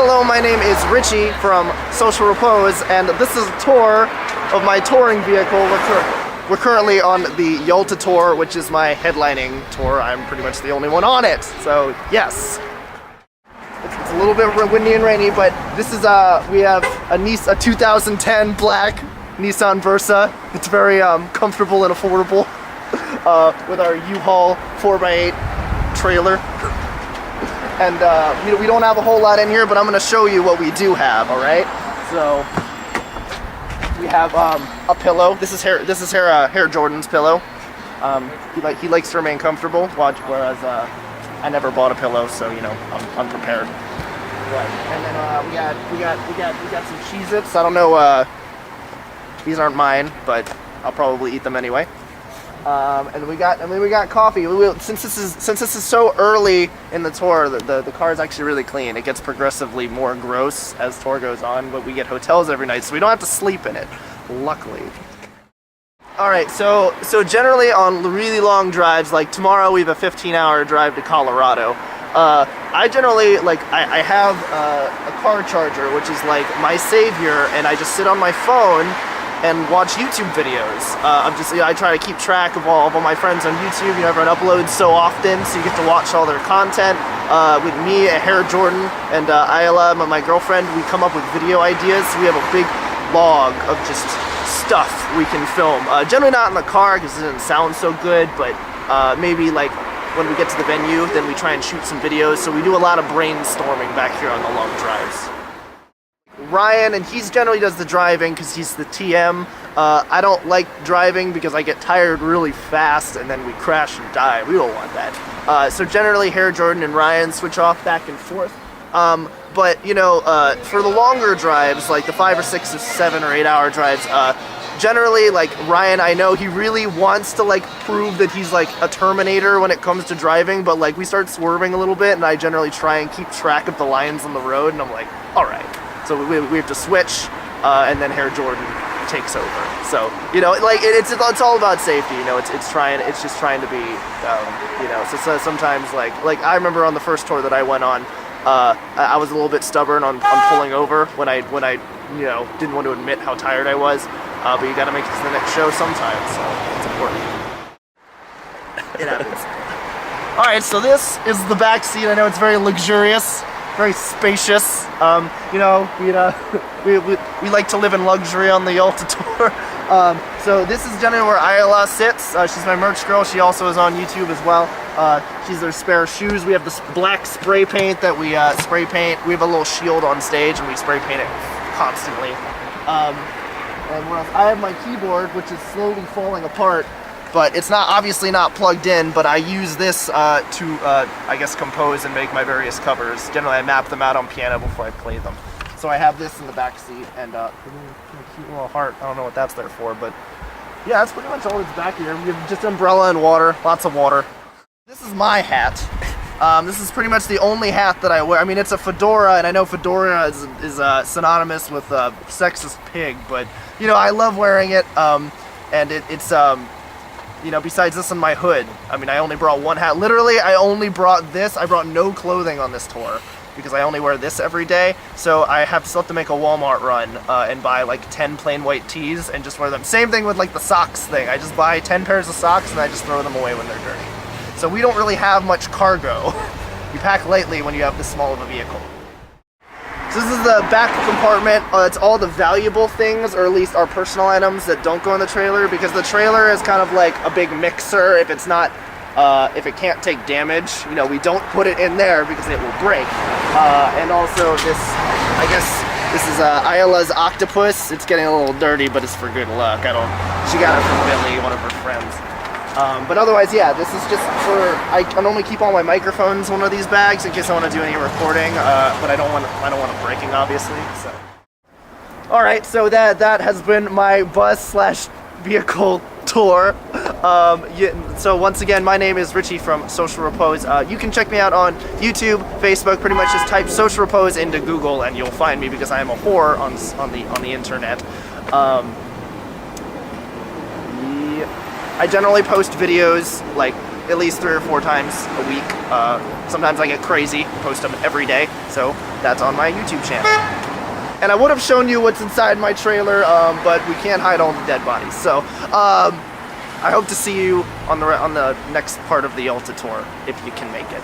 Hello, my name is Richie from Social Repose, and this is a tour of my touring vehicle. We're currently on the Yalta Tour, which is my headlining tour. I'm pretty much the only one on it, so yes. It's a little bit windy and rainy, but this is we have a 2010 black Nissan Versa. It's very comfortable and affordable with our U-Haul 4x8 trailer. And we don't have a whole lot in here, but I'm going to show you what we do have. All right. So we have a pillow. This is Hair Jordan's pillow. He likes to remain comfortable, whereas I never bought a pillow, so I'm unprepared. Right. And then we got some Cheez-Its. I don't know. These aren't mine, but I'll probably eat them anyway. And we got coffee. Since this is so early in the tour, the car is actually really clean. It gets progressively more gross as tour goes on, but we get hotels every night, so we don't have to sleep in it, luckily. All right, so generally on really long drives, like tomorrow we have a 15-hour drive to Colorado. I generally I have a car charger, which is like my savior, and I just sit on my phone and watch YouTube videos. I try to keep track of all my friends on YouTube. Everyone uploads so often, so you get to watch all their content. With me, Hair Jordan, and Ayla, my girlfriend, we come up with video ideas. So we have a big log of just stuff we can film. Generally not in the car because it doesn't sound so good, but maybe like when we get to the venue, then we try and shoot some videos. So we do a lot of brainstorming back here on the long drives. Ryan, and he generally does the driving because he's the TM. I don't like driving because I get tired really fast and then we crash and die. We don't want that. So generally Hair Jordan and Ryan switch off back and forth. But for the longer drives, like the 5 or 6 or 7 or 8 hour drives, generally like Ryan, I know he really wants to prove that he's like a Terminator when it comes to driving, but we start swerving a little bit and I generally try and keep track of the lines on the road, and I'm like, all right. So we have to switch, and then Hair Jordan takes over. So it's all about safety. It's just trying to be So sometimes like I remember on the first tour that I went on, I was a little bit stubborn on pulling over when I didn't want to admit how tired I was. But you got to make it to the next show sometimes, so it's important. It happens. All right, so this is the back seat. I know it's very luxurious. Very spacious. We like to live in luxury on the Yalta Tour. So this is generally where Ayla sits. She's my merch girl. She also is on YouTube as well. She's their spare shoes. We have this black spray paint that we spray paint. We have a little shield on stage and we spray paint it constantly. And what else? I have my keyboard, which is slowly falling apart. But it's obviously not plugged in, but I use this to, I guess, compose and make my various covers. Generally, I map them out on piano before I play them. So I have this in the back seat, and a cute little heart. I don't know what that's there for, but yeah, that's pretty much all that's back here. We have just umbrella and water, lots of water. This is my hat. This is pretty much the only hat that I wear. I mean, it's a fedora, and I know fedora is synonymous with sexist pig, but, I love wearing it, and it's besides this and my hood, I mean, I only brought one hat. Literally, I only brought this. I brought no clothing on this tour because I only wear this every day. So I still have to make a Walmart run and buy 10 plain white tees and just wear them. Same thing with the socks thing. I just buy 10 pairs of socks and I just throw them away when they're dirty. So we don't really have much cargo. You pack lightly when you have this small of a vehicle. So this is the back compartment. It's all the valuable things, or at least our personal items that don't go in the trailer, because the trailer is kind of like a big mixer. If it's not, if it can't take damage, we don't put it in there because it will break. And also this, I guess this is Ayla's octopus. It's getting a little dirty, but it's for good luck. She got it from Billy, one of her friends. But otherwise, yeah, this is just I normally keep all my microphones in one of these bags in case I want to do any recording, but I don't want it breaking, obviously. So, all right, so that has been my bus/vehicle tour. So once again, my name is Richie from Social Repose. You can check me out on YouTube, Facebook. Pretty much just type Social Repose into Google and you'll find me because I am a whore on the internet. I generally post videos at least 3 or 4 times a week. Sometimes I get crazy, post them every day, so that's on my YouTube channel. And I would have shown you what's inside my trailer, but we can't hide all the dead bodies. So I hope to see you on the next part of the Yalta Tour, if you can make it.